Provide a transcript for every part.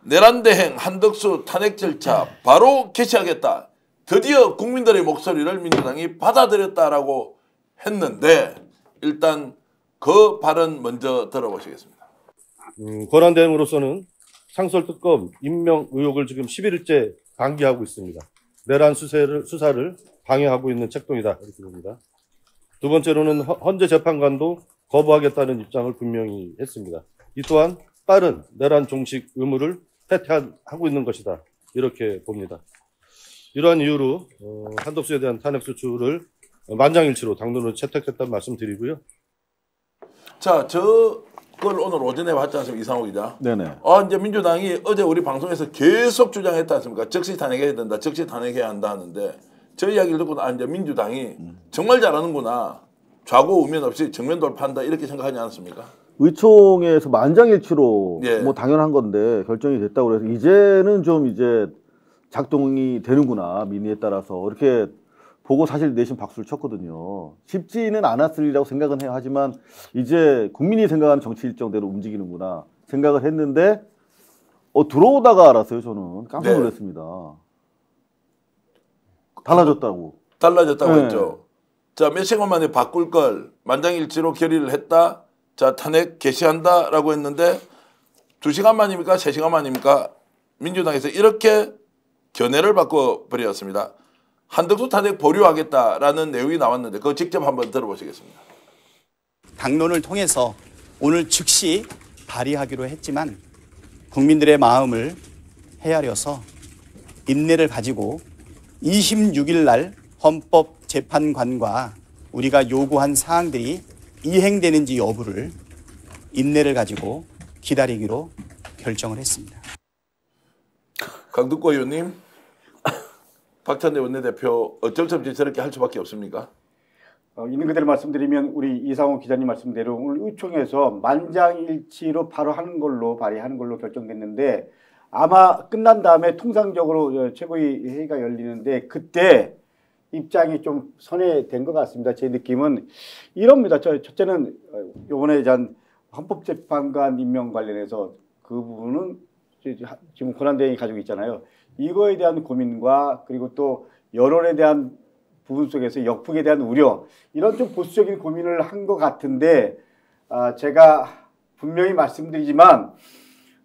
내란대행 한덕수 탄핵 절차 바로 개시하겠다. 드디어 국민들의 목소리를 민주당이 받아들였다라고 했는데 일단 그 발언 먼저 들어보시겠습니다. 권한대행으로서는 상설특검 임명 의혹을 지금 11일째 방기하고 있습니다. 내란 수사를 방해하고 있는 책동이다 이렇게 봅니다. 두 번째로는 헌재 재판관도 거부하겠다는 입장을 분명히 했습니다. 이 또한 빠른 내란 종식 의무를 해태하고 있는 것이다 이렇게 봅니다. 이러한 이유로 한덕수에 대한 탄핵 소추를 만장일치로 당론으로 채택했다는 말씀드리고요. 자, 저걸 오늘 오전에 봤지 않습니까? 이상호 기자. 네네. 이제 민주당이 어제 우리 방송에서 계속 주장했지 않습니까? 즉시 탄핵해야 된다. 즉시 탄핵해야 한다 하는데 저 이야기를 듣고 이제 민주당이 정말 잘하는구나. 좌고 우면 없이 정면 돌파한다. 이렇게 생각하지 않습니까? 의총에서 만장일치로 예. 뭐 당연한 건데 결정이 됐다고 그래서 이제는 좀 이제 작동이 되는구나. 민의에 따라서 이렇게 보고 사실 내심 박수를 쳤거든요. 쉽지는 않았으리라고 생각은 해요. 하지만 이제 국민이 생각하는 정치 일정대로 움직이는구나 생각을 했는데 들어오다가 알았어요. 저는 깜짝 놀랐습니다. 달라졌다고. 달라졌다고 네. 했죠. 자, 몇 시간 만에 바꿀 걸 만장일치로 결의를 했다. 자, 탄핵 개시한다라고 했는데 2시간 만입니까? 3시간 만입니까? 민주당에서 이렇게 견해를 바꿔버렸습니다. 한덕수 탄핵 보류하겠다라는 내용이 나왔는데 그거 직접 한번 들어보시겠습니다. 당론을 통해서 오늘 즉시 발의하기로 했지만 국민들의 마음을 헤아려서 인내를 가지고 26일 날 헌법재판관과 우리가 요구한 사항들이 이행되는지 여부를 인내를 가지고 기다리기로 결정을 했습니다. 강두구 의원님, 박찬대 원내대표 어쩔 수 없이 저렇게 할 수밖에 없습니까? 있는 그대로 말씀드리면 우리 이상호 기자님 말씀대로 오늘 의총에서 만장일치로 바로 하는 걸로 발의하는 걸로 결정됐는데 아마 끝난 다음에 통상적으로 최고위 회의가 열리는데 그때 입장이 좀 선회된 것 같습니다. 제 느낌은 이럽니다. 첫째는 이번에 헌법재판관 임명 관련해서 그 부분은 지금 권한대행이 가지고 있잖아요. 이거에 대한 고민과 그리고 또 여론에 대한 부분 속에서 역풍에 대한 우려 이런 좀 보수적인 고민을 한 것 같은데 제가 분명히 말씀드리지만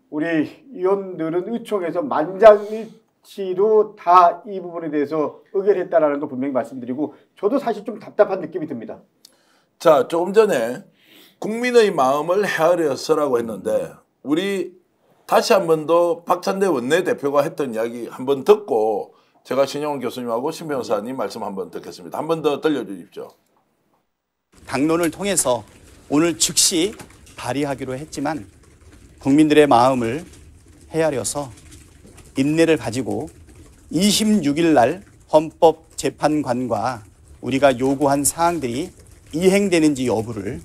우리 의원들은 의총에서 만장일치로 다 이 부분에 대해서 의결했다라는 걸 분명히 말씀드리고 저도 사실 좀 답답한 느낌이 듭니다. 자, 조금 전에 국민의 마음을 헤아려서라고 했는데 우리 다시 한 번 더 박찬대 원내대표가 했던 이야기 한번 듣고 제가 신영원 교수님하고 신 변호사님 말씀 한번 듣겠습니다. 한 번 더 들려주십시오. 당론을 통해서 오늘 즉시 발의하기로 했지만 국민들의 마음을 헤아려서 인내를 가지고 26일 날 헌법재판관과 우리가 요구한 사항들이 이행되는지 여부를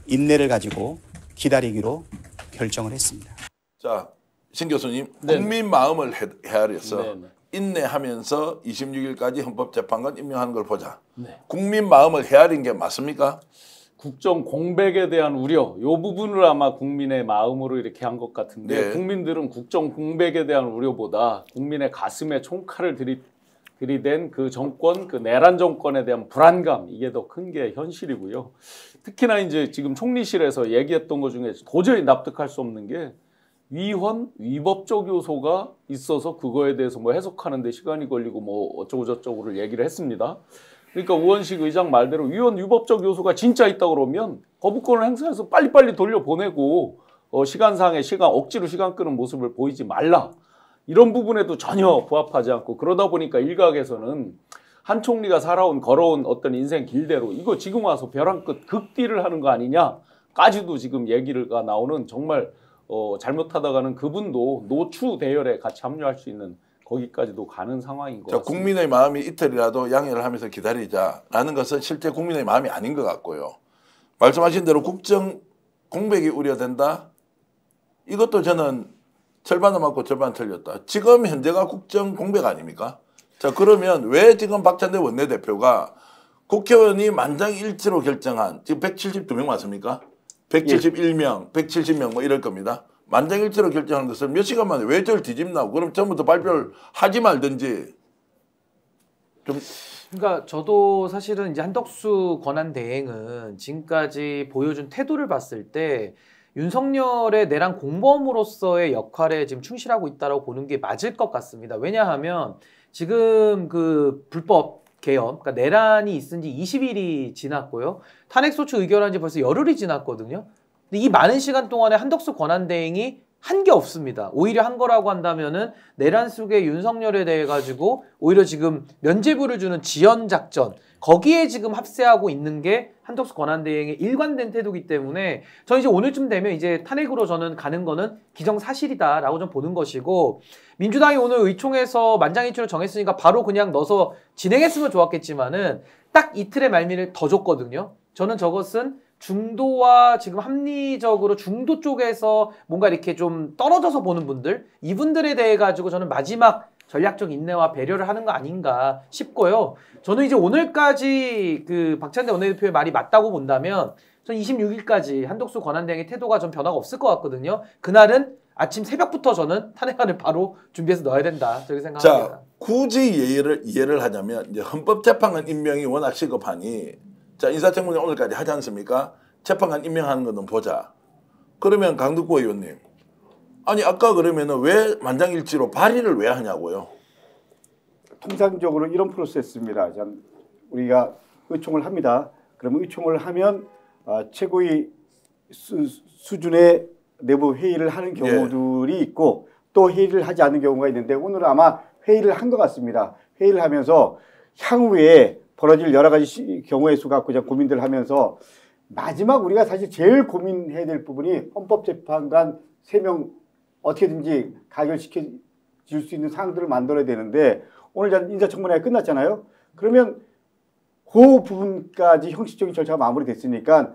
인내를 가지고 기다리기로 결정을 했습니다. 자, 신 교수님, 네네. 국민 마음을 헤아려서 네네. 인내하면서 26일까지 헌법재판관 임명하는 걸 보자. 네. 국민 마음을 헤아린 게 맞습니까? 국정 공백에 대한 우려, 이 부분을 아마 국민의 마음으로 이렇게 한 것 같은데 네. 국민들은 국정 공백에 대한 우려보다 국민의 가슴에 총칼을 들이댄 그 정권, 그 내란 정권에 대한 불안감 이게 더 큰 게 현실이고요. 특히나 이제 지금 총리실에서 얘기했던 것 중에 도저히 납득할 수 없는 게 위헌, 위법적 요소가 있어서 그거에 대해서 뭐 해석하는 데 시간이 걸리고 뭐 어쩌고 저쩌고를 얘기를 했습니다. 그러니까 우원식 의장 말대로 위헌, 위법적 요소가 진짜 있다 그러면 거부권을 행사해서 빨리빨리 돌려보내고 시간상의 억지로 시간 끄는 모습을 보이지 말라. 이런 부분에도 전혀 부합하지 않고 그러다 보니까 일각에서는 한 총리가 걸어온 어떤 인생 길대로 이거 지금 와서 벼랑 끝 극딜을 하는 거 아니냐까지도 지금 얘기가 나오는 정말 잘못하다가는 그분도 노추 대열에 같이 합류할 수 있는 거기까지도 가는 상황인 것 같습니다. 국민의 마음이 이틀이라도 양해를 하면서 기다리자라는 것은 실제 국민의 마음이 아닌 것 같고요. 말씀하신 대로 국정 공백이 우려된다. 이것도 저는 절반은 맞고 절반 틀렸다. 지금 현재가 국정 공백 아닙니까? 자, 그러면 왜 지금 박찬대 원내대표가 국회의원이 만장일치로 결정한 지금 172명 맞습니까? 171명, 170명 뭐 이럴 겁니다. 만장일치로 결정하는 것을 몇 시간 만에 왜 저를 뒤집나고 그럼 처음부터 발표를 하지 말든지 좀. 그러니까 저도 사실은 이제 한덕수 권한대행은 지금까지 보여준 태도를 봤을 때 윤석열의 내란 공범으로서의 역할에 지금 충실하고 있다고 보는 게 맞을 것 같습니다. 왜냐하면 지금 그 불법 개헌, 그러니까 내란이 있은 지 20일이 지났고요. 탄핵소추 의결한 지 벌써 열흘이 지났거든요. 근데 이 많은 시간 동안에 한덕수 권한대행이 한 게 없습니다. 오히려 한 거라고 한다면은 내란 속의 윤석열에 대해 가지고 오히려 지금 면죄부를 주는 지연 작전 거기에 지금 합세하고 있는 게 한덕수 권한대행의 일관된 태도이기 때문에 저는 이제 오늘쯤 되면 이제 탄핵으로 저는 가는 거는 기정사실이다라고 좀 보는 것이고 민주당이 오늘 의총에서 만장일치로 정했으니까 바로 그냥 넣어서 진행했으면 좋았겠지만은 딱 이틀의 말미를 더 줬거든요. 저는 저것은 중도와 지금 합리적으로 중도 쪽에서 뭔가 이렇게 좀 떨어져서 보는 분들 이분들에 대해 가지고 저는 마지막 전략적 인내와 배려를 하는 거 아닌가 싶고요. 저는 이제 오늘까지 그 박찬대 원내대표의 말이 맞다고 본다면 전 26일까지 한덕수 권한대행의 태도가 좀 변화가 없을 것 같거든요. 그날은 아침 새벽부터 저는 탄핵안을 바로 준비해서 넣어야 된다. 저렇게 생각합니다. 자, 굳이 이해를 하자면 이제 헌법재판관 임명이 워낙 시급하니 자, 인사청문회 오늘까지 하지 않습니까? 재판관 임명하는 거는 보자. 그러면 강덕구 의원님, 아니 아까 그러면은 왜 만장일치로 발의를 왜 하냐고요? 통상적으로 이런 프로세스입니다. 우리가 의총을 합니다. 그러면 의총을 하면 최고위 수준의 내부 회의를 하는 경우들이 있고 또 회의를 하지 않는 경우가 있는데 오늘은 아마 회의를 한 것 같습니다. 회의를 하면서 향후에 벌어질 여러 가지 경우의 수 갖고 고민들 하면서 마지막 우리가 사실 제일 고민해야 될 부분이 헌법재판관 3명 어떻게든지 가결시켜 줄 수 있는 사항들을 만들어야 되는데 오늘 인사청문회가 끝났잖아요. 그러면 그 부분까지 형식적인 절차가 마무리됐으니까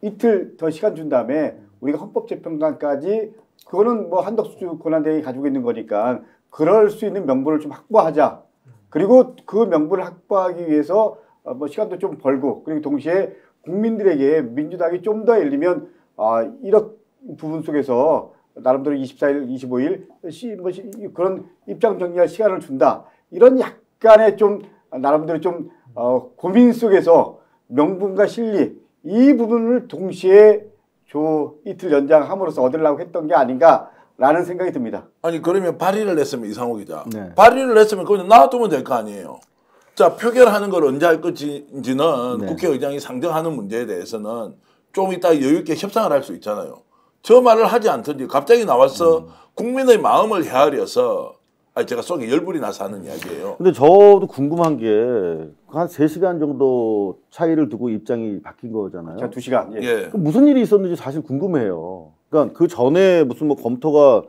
이틀 더 시간 준 다음에 우리가 헌법재판관까지 그거는 뭐 한덕수 권한대행이 가지고 있는 거니까 그럴 수 있는 명분을 좀 확보하자. 그리고 그 명분을 확보하기 위해서 뭐 시간도 좀 벌고 그리고 동시에 국민들에게 민주당이 좀 더 예를 들면 이런 부분 속에서 나름대로 24일, 25일 그런 입장 정리할 시간을 준다. 이런 약간의 좀 나름대로 좀 고민 속에서 명분과 실리 이 부분을 동시에 이틀 연장함으로써 얻으려고 했던 게 아닌가라는 생각이 듭니다. 아니 그러면 발의를 했으면 이상호 기자. 네. 발의를 했으면 그냥 놔두면 될 거 아니에요. 자, 표결하는 걸 언제 할 것인지는 네. 국회의장이 상정하는 문제에 대해서는 좀 이따 여유 있게 협상을 할 수 있잖아요. 저 말을 하지 않든지 갑자기 나와서 국민의 마음을 헤아려서 제가 속에 열불이 나서 하는 이야기예요. 근데 저도 궁금한 게 한 3시간 정도 차이를 두고 입장이 바뀐 거잖아요. 자, 2시간. 예. 예. 그럼 무슨 일이 있었는지 사실 궁금해요. 그러니까 그 전에 무슨 뭐 검토가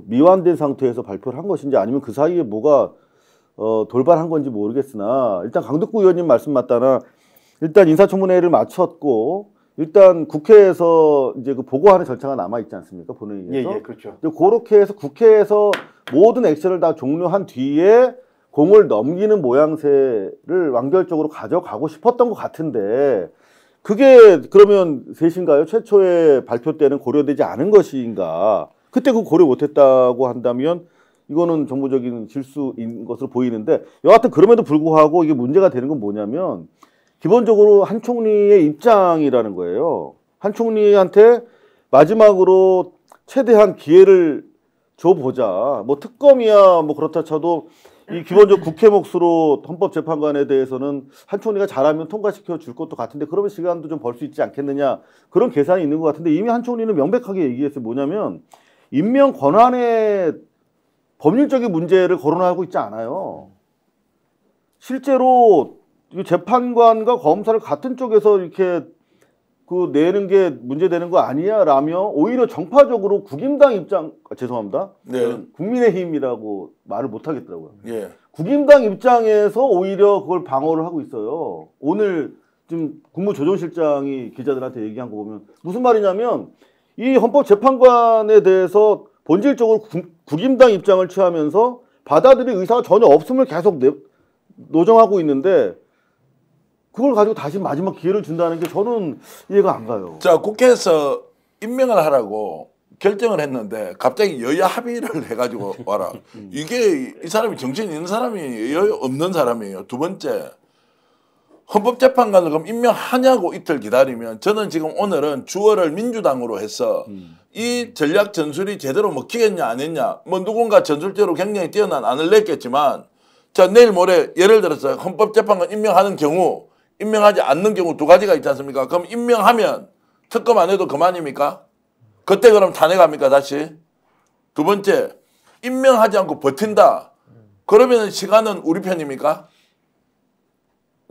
미완된 상태에서 발표를 한 것인지 아니면 그 사이에 뭐가 돌발한 건지 모르겠으나 일단 강덕구 의원님 말씀 맞다나 일단 인사청문회를 마쳤고 일단 국회에서 이제 그 보고하는 절차가 남아 있지 않습니까? 본회의에서. 예, 그렇죠. 그렇게 해서 국회에서 모든 액션을 다 종료한 뒤에 공을 넘기는 모양새를 완결적으로 가져가고 싶었던 것 같은데 그게 그러면 셋인가요? 최초의 발표 때는 고려되지 않은 것인가? 그때 그 고려 못했다고 한다면 이거는 정부적인 실수인 것으로 보이는데 여하튼 그럼에도 불구하고 이게 문제가 되는 건 뭐냐면 기본적으로 한 총리의 입장이라는 거예요. 한 마지막으로 최대한 기회를 줘보자. 뭐 특검이야 뭐 그렇다 쳐도 이 기본적 국회 몫으로 헌법재판관에 대해서는 한 총리가 잘하면 통과시켜 줄 것도 같은데 그러면 시간도 좀 벌 수 있지 않겠느냐 그런 계산이 있는 것 같은데 이미 한 총리는 명백하게 얘기했어요. 뭐냐면 임명 권한의 법률적인 문제를 거론하고 있지 않아요. 실제로 재판관과 검사를 같은 쪽에서 이렇게 그 내는 게 문제되는 거 아니야? 라며 오히려 정파적으로 국임당 입장, 죄송합니다. 네. 국민의힘이라고 말을 못 하겠더라고요. 예. 국임당 입장에서 오히려 그걸 방어를 하고 있어요. 오늘 지금 국무조정실장이 기자들한테 얘기한 거 보면 무슨 말이냐면 이 헌법재판관에 대해서 본질적으로 국임당 입장을 취하면서 받아들일 의사가 전혀 없음을 계속 노정하고 있는데 그걸 가지고 다시 마지막 기회를 준다는 게 저는 이해가 안 가요. 자, 국회에서 임명을 하라고 결정을 했는데 갑자기 여야 합의를 해가지고 와라. 이게 이 사람이 정신 있는 사람이에요, 없는 사람이에요. 두 번째, 헌법재판관을 그럼 임명하냐고 이틀 기다리면 저는 지금 오늘은 주어를 민주당으로 해서 이 전략 전술이 제대로 먹히겠냐 안 했냐, 뭐 누군가 전술적으로 굉장히 뛰어난 안을 냈겠지만, 자 내일 모레 예를 들어서 헌법재판관 임명하는 경우, 임명하지 않는 경우 두 가지가 있지 않습니까? 그럼 임명하면 특검 안 해도 그만입니까? 그때 그럼 탄핵합니까 다시? 두 번째, 임명하지 않고 버틴다. 그러면 시간은 우리 편입니까?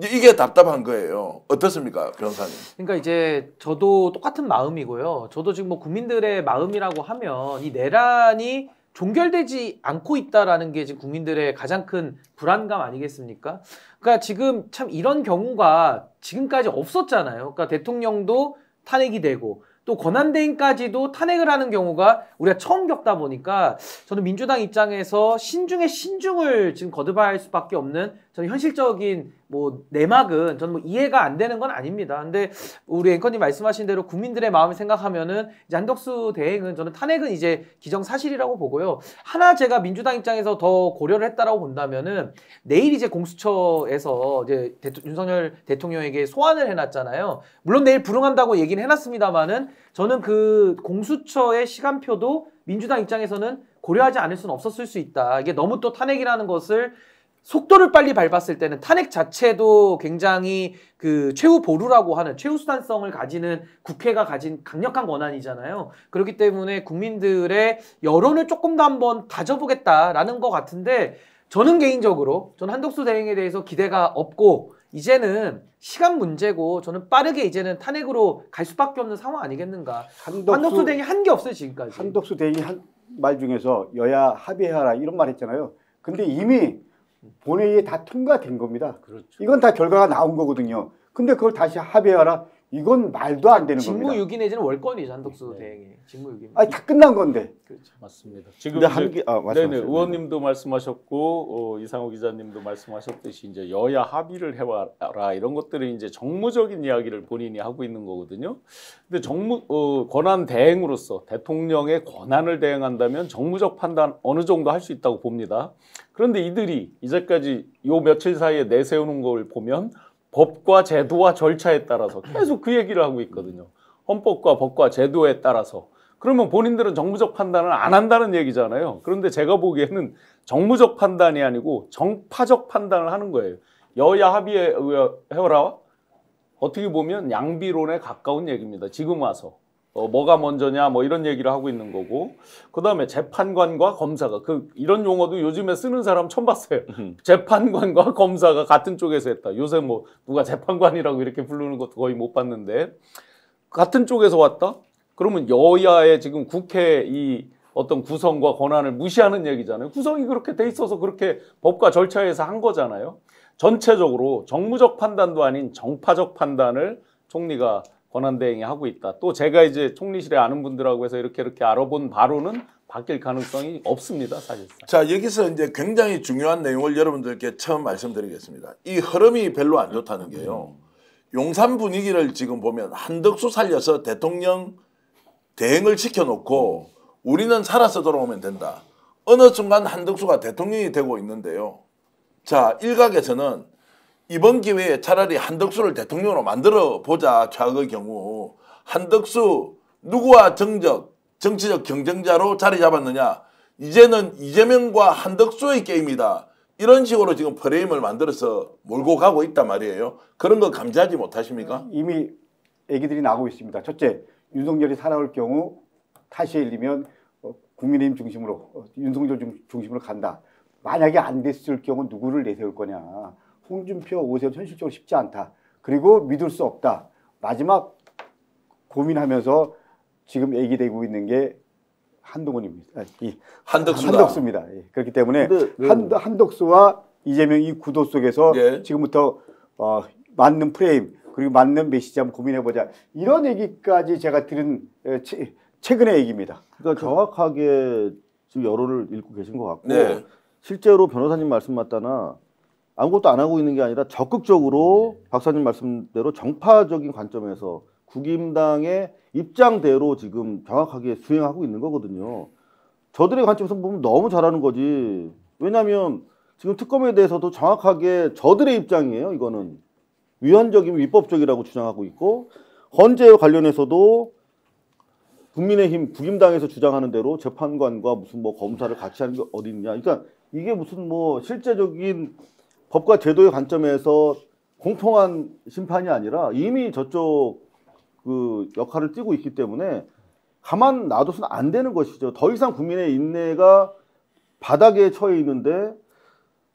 이게 답답한 거예요. 어떻습니까, 변호사님? 그러니까 이제 저도 똑같은 마음이고요. 저도 지금 뭐 국민들의 마음이라고 하면 이 내란이 종결되지 않고 있다라는 게 지금 국민들의 가장 큰 불안감 아니겠습니까? 그러니까 지금 참 이런 경우가 지금까지 없었잖아요. 그러니까 대통령도 탄핵이 되고 또 권한대행까지도 탄핵을 하는 경우가 우리가 처음 겪다 보니까 저는 민주당 입장에서 신중에 신중을 지금 거듭해야 할 수밖에 없는, 저는 현실적인 뭐 내막은 저는 뭐 이해가 안 되는 건 아닙니다. 근데 우리 앵커님 말씀하신 대로 국민들의 마음을 생각하면은 이제 한덕수 대행은, 저는 탄핵은 이제 기정사실이라고 보고요. 하나 제가 민주당 입장에서 더 고려를 했다라고 본다면은 내일 이제 공수처에서 이제 윤석열 대통령에게 소환을 해놨잖아요. 물론 내일 불응한다고 얘기는 해놨습니다만은 저는 그 공수처의 시간표도 민주당 입장에서는 고려하지 않을 수는 없었을 수 있다. 이게 너무 또 탄핵이라는 것을 속도를 빨리 밟았을 때는 탄핵 자체도 굉장히 그 최후 보루라고 하는 최후 수단성을 가지는 국회가 가진 강력한 권한이잖아요. 그렇기 때문에 국민들의 여론을 조금 더 한번 다져보겠다라는 것 같은데, 저는 개인적으로 저는 한덕수 대행에 대해서 기대가 없고 이제는 시간 문제고, 저는 빠르게 이제는 탄핵으로 갈 수밖에 없는 상황 아니겠는가. 한덕수 대행이 한 게 없어요 지금까지. 한덕수 대행이 한 말 중에서 여야 합의해라 이런 말 했잖아요. 근데 이미 본회의에 다 통과된 겁니다. 그렇죠. 이건 다 결과가 나온 거거든요. 근데 그걸 다시 합의해라, 이건 말도 안 되는 겁니다. 직무유기 내지는 월권이죠 한덕수 대행이. 직무유기. 아니 다 끝난 건데. 그렇죠. 맞습니다. 지금 근데 한 개, 네네, 의원님도 말씀하셨고 이상호 기자님도 말씀하셨듯이 이제 여야 합의를 해와라 이런 것들이 이제 정무적인 이야기를 본인이 하고 있는 거거든요. 근데 권한 대행으로서 대통령의 권한을 대행한다면 정무적 판단 어느 정도 할 수 있다고 봅니다. 그런데 이들이 이제까지 요 며칠 사이에 내세우는 걸 보면 법과 제도와 절차에 따라서 계속 그 얘기를 하고 있거든요. 헌법과 법과 제도에 따라서. 그러면 본인들은 정무적 판단을 안 한다는 얘기잖아요. 그런데 제가 보기에는 정무적 판단이 아니고 정파적 판단을 하는 거예요. 여야 합의해라. 어떻게 보면 양비론에 가까운 얘기입니다. 지금 와서. 뭐가 먼저냐 뭐 이런 얘기를 하고 있는 거고, 그다음에 재판관과 검사가 이런 용어도 요즘에 쓰는 사람 처음 봤어요. 재판관과 검사가 같은 쪽에서 했다. 요새 뭐 누가 재판관이라고 이렇게 부르는 것도 거의 못 봤는데 같은 쪽에서 왔다? 그러면 여야의 지금 국회 이 어떤 구성과 권한을 무시하는 얘기잖아요. 구성이 그렇게 돼 있어서 그렇게 법과 절차에서 한 거잖아요. 전체적으로 정무적 판단도 아닌 정파적 판단을 총리가 권한대행이 하고 있다. 또 제가 이제 총리실에 아는 분들하고 해서 이렇게 알아본 바로는 바뀔 가능성이 없습니다, 사실상. 자, 여기서 이제 굉장히 중요한 내용을 여러분들께 처음 말씀드리겠습니다. 이 흐름이 별로 안 좋다는 게요. 용산 분위기를 지금 보면 한덕수 살려서 대통령 대행을 시켜놓고 우리는 살아서 돌아오면 된다. 어느 순간 한덕수가 대통령이 되고 있는데요. 자, 일각에서는 이번 기회에 차라리 한덕수를 대통령으로 만들어 보자. 최악의 경우 한덕수 누구와 정치적 경쟁자로 자리 잡았느냐, 이제는 이재명과 한덕수의 게임이다. 이런 식으로 지금 프레임을 만들어서 몰고 가고 있단 말이에요. 그런 거 감지하지 못하십니까? 이미 얘기들이 나오고 있습니다. 첫째, 윤석열이 살아올 경우 다시 일리면 국민의힘 중심으로 윤석열 중심으로 간다. 만약에 안 됐을 경우 누구를 내세울 거냐. 홍준표, 오세훈 현실적으로 쉽지 않다. 그리고 믿을 수 없다. 마지막 고민하면서 지금 얘기되고 있는 게 한동훈입니다. 한덕수입니다. 그렇기 때문에 한덕수와 이재명 이 구도 속에서 지금부터 맞는 프레임 그리고 맞는 메시지 한번 고민해보자. 이런 얘기까지 제가 들은 최근의 얘기입니다. 그러니까 정확하게 지금 여론을 읽고 계신 것 같고 실제로 변호사님 말씀 맞다나 아무것도 안 하고 있는 게 아니라 적극적으로 박사님 말씀대로 정파적인 관점에서 국힘당의 입장대로 지금 정확하게 수행하고 있는 거거든요. 저들의 관점에서 보면 너무 잘하는 거지. 왜냐하면 지금 특검에 대해서도 정확하게 저들의 입장이에요. 이거는 위헌적이면 위법적이라고 주장하고 있고, 헌재와 관련해서도 국민의힘 국힘당에서 주장하는 대로 재판관과 무슨 뭐 검사를 같이 하는 게 어디 있냐. 그러니까 이게 무슨 뭐 실제적인 법과 제도의 관점에서 공평한 심판이 아니라 이미 저쪽 그 역할을 띠고 있기 때문에 가만 놔둬서는 안 되는 것이죠. 더 이상 국민의 인내가 바닥에 처해 있는데,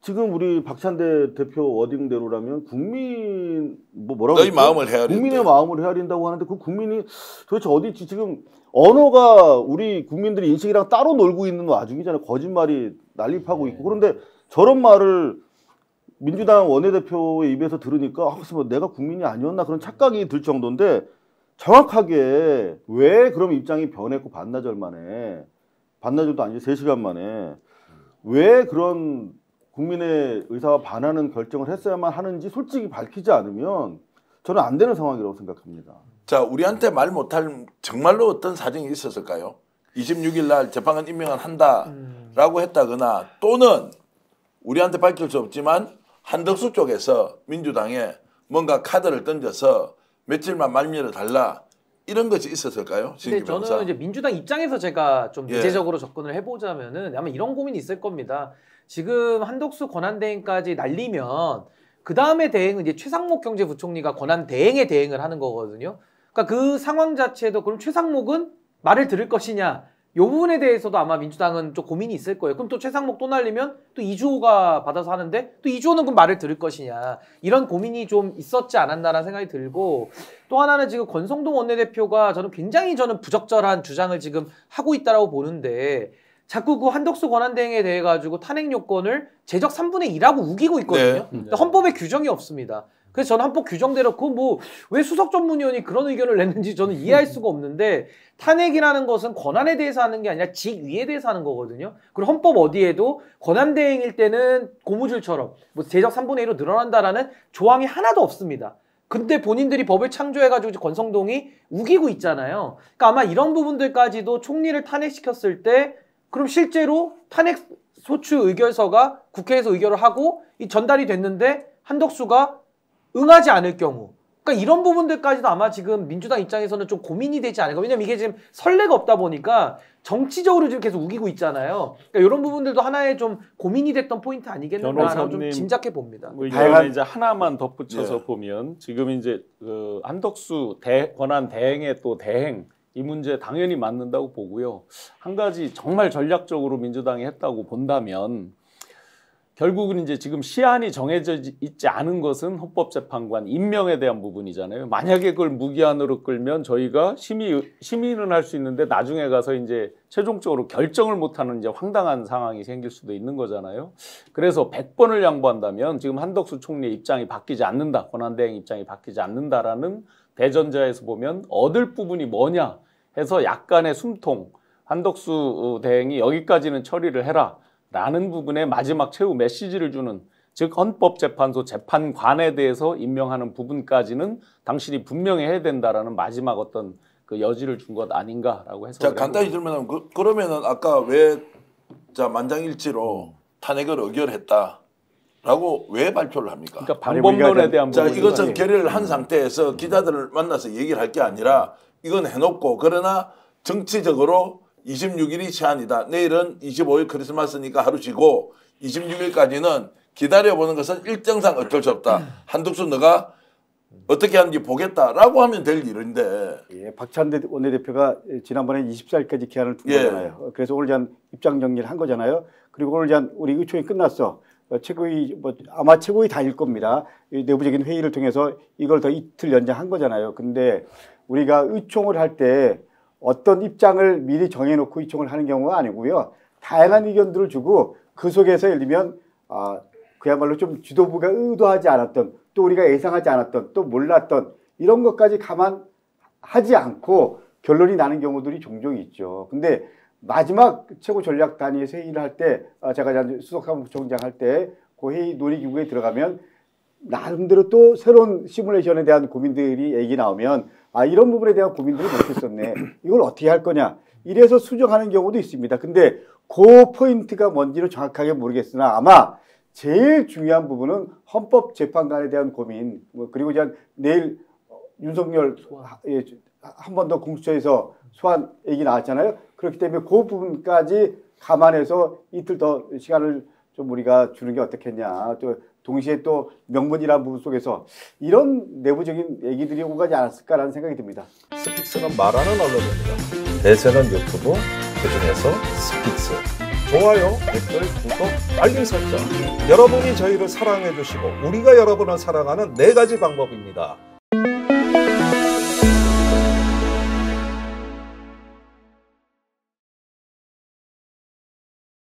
지금 우리 박찬대 대표 워딩대로라면 국민 뭐라고 너희 했죠? 마음을 헤아린다. 국민의 마음을 헤아린다고 하는데 그 국민이 도대체 어디 있지? 지금 언어가 우리 국민들의 인식이랑 따로 놀고 있는 와중이잖아요. 거짓말이 난립하고 있고. 그런데 저런 말을 민주당 원내대표의 입에서 들으니까 혹시 뭐 내가 국민이 아니었나 그런 착각이 들 정도인데, 정확하게 왜 그럼 입장이 변했고 반나절 만에, 반나절도 아니죠, 3시간 만에 왜 그런 국민의 의사와 반하는 결정을 했어야만 하는지 솔직히 밝히지 않으면 저는 안 되는 상황이라고 생각합니다. 자, 우리한테 말 못할 정말로 어떤 사정이 있었을까요? 26일 날 재판관 임명을 한다라고 했다거나, 또는 우리한테 밝힐 수 없지만 한덕수 쪽에서 민주당에 뭔가 카드를 던져서 며칠만 말미를 달라, 이런 것이 있었을까요? 근데 저는 이제 민주당 입장에서 제가 좀 예. 미제적으로 접근을 해보자면은 아마 이런 고민이 있을 겁니다. 지금 한덕수 권한대행까지 날리면 그 다음에 대행은 이제 최상목 경제부총리가 권한대행에 대행을 하는 거거든요. 그러니까 그 상황 자체도, 그럼 최상목은 말을 들을 것이냐, 이 부분에 대해서도 아마 민주당은 좀 고민이 있을 거예요. 그럼 또 최상목 또 날리면 또 이주호가 받아서 하는데 또 이주호는 그럼 말을 들을 것이냐, 이런 고민이 좀 있었지 않았나라는 생각이 들고, 또 하나는 지금 권성동 원내대표가 저는 굉장히 부적절한 주장을 지금 하고 있다라고 보는데, 자꾸 그 한덕수 권한대행에 대해 가지고 탄핵 요건을 제적 3분의 2라고 우기고 있거든요. 그러니까 헌법에 규정이 없습니다. 그래서 저는 헌법 규정대로 그 뭐 왜 수석 전문위원이 그런 의견을 냈는지 저는 이해할 수가 없는데, 탄핵이라는 것은 권한에 대해서 하는 게 아니라 직위에 대해서 하는 거거든요. 그리고 헌법 어디에도 권한대행일 때는 고무줄처럼 뭐 제적 3분의 1로 늘어난다라는 조항이 하나도 없습니다. 근데 본인들이 법을 창조해가지고 권성동이 우기고 있잖아요. 그러니까 아마 이런 부분들까지도 총리를 탄핵시켰을 때, 그럼 실제로 탄핵 소추 의결서가 국회에서 의결을 하고 이 전달이 됐는데 한덕수가 응하지 않을 경우, 그러니까 이런 부분들까지도 아마 지금 민주당 입장에서는 좀 고민이 되지 않을까. 왜냐면 이게 지금 선례가 없다 보니까 정치적으로 지금 계속 우기고 있잖아요. 그러니까 이런 부분들도 하나의 좀 고민이 됐던 포인트 아니겠는가라고 좀 짐작해 봅니다. 뭐 이거는 이제 하나만 덧붙여서 보면, 지금 이제 그 한덕수 권한 대행의 또 대행, 이 문제 당연히 맞는다고 보고요. 한 가지 정말 전략적으로 민주당이 했다고 본다면, 결국은 이제 지금 시한이 정해져 있지 않은 것은 헌법재판관 임명에 대한 부분이잖아요. 만약에 그걸 무기한으로 끌면 저희가 심의는 할 수 있는데 나중에 가서 이제 최종적으로 결정을 못하는 이제 황당한 상황이 생길 수도 있는 거잖아요. 그래서 100번을 양보한다면 지금 한덕수 총리의 입장이 바뀌지 않는다, 권한대행 입장이 바뀌지 않는다라는 대전제에서 보면 얻을 부분이 뭐냐 해서 약간의 숨통, 한덕수 대행이 여기까지는 처리를 해라 라는 부분에 마지막 최후 메시지를 주는, 즉 헌법재판소 재판관에 대해서 임명하는 부분까지는 당신이 분명히 해야 된다라는 마지막 어떤 그 여지를 준 것 아닌가라고 해서. 자, 간단히 들면 그러면은 아까 왜 만장일치로 탄핵을 의결했다라고 왜 발표를 합니까? 그러니까 방법론에 대한 자, 부분이 이것은 결의를 한 상태에서 기자들을 만나서 얘기를 할 게 아니라 이건 해놓고, 그러나 정치적으로 26일이 시한이다. 내일은 25일 크리스마스니까 하루 쉬고 26일까지는 기다려보는 것은 일정상 어쩔 수 없다. 한덕수 너가 어떻게 하는지 보겠다라고 하면 될 일인데. 예, 박찬대 원내대표가 지난번에 24일까지 기한을 둔 예. 거잖아요. 그래서 오늘 전 입장 정리를 한 거잖아요. 그리고 오늘 전 우리 의총이 끝났어. 최고위 아마 최고위 다일 겁니다. 내부적인 회의를 통해서 이걸 더 이틀 연장한 거잖아요. 근데 우리가 의총을 할 때 어떤 입장을 미리 정해놓고 의총을 하는 경우가 아니고요. 다양한 의견들을 주고 그 속에서 예를 들면 그야말로 좀 지도부가 의도하지 않았던, 또 우리가 예상하지 않았던, 또 몰랐던 이런 것까지 감안하지 않고 결론이 나는 경우들이 종종 있죠. 근데 마지막 최고전략단위에서 회의를 할 때, 제가 수석사무부총장 할 때 그 회의 논의기구에 들어가면 나름대로 또 새로운 시뮬레이션에 대한 고민들이 얘기 나오면 아 이런 부분에 대한 고민들을 못했었네. 이걸 어떻게 할 거냐. 이래서 수정하는 경우도 있습니다. 근데 그 포인트가 뭔지는 정확하게 모르겠으나 아마 제일 중요한 부분은 헌법재판관에 대한 고민 그리고 이제 내일 윤석열 한 번 더 공수처에서 소환 얘기 나왔잖아요. 그렇기 때문에 그 부분까지 감안해서 이틀 더 시간을 좀 우리가 주는 게 어떻겠냐. 또 동시에 또 명분이라는 부분 속에서 이런 내부적인 얘기들이 오가지 않았을까라는 생각이 듭니다. 스픽스는 말하는 언론입니다. 대세는 유튜브, 그중에서 스픽스. 좋아요, 댓글, 구독, 알림 설정. 여러분이 저희를 사랑해 주시고 우리가 여러분을 사랑하는 4가지 방법입니다.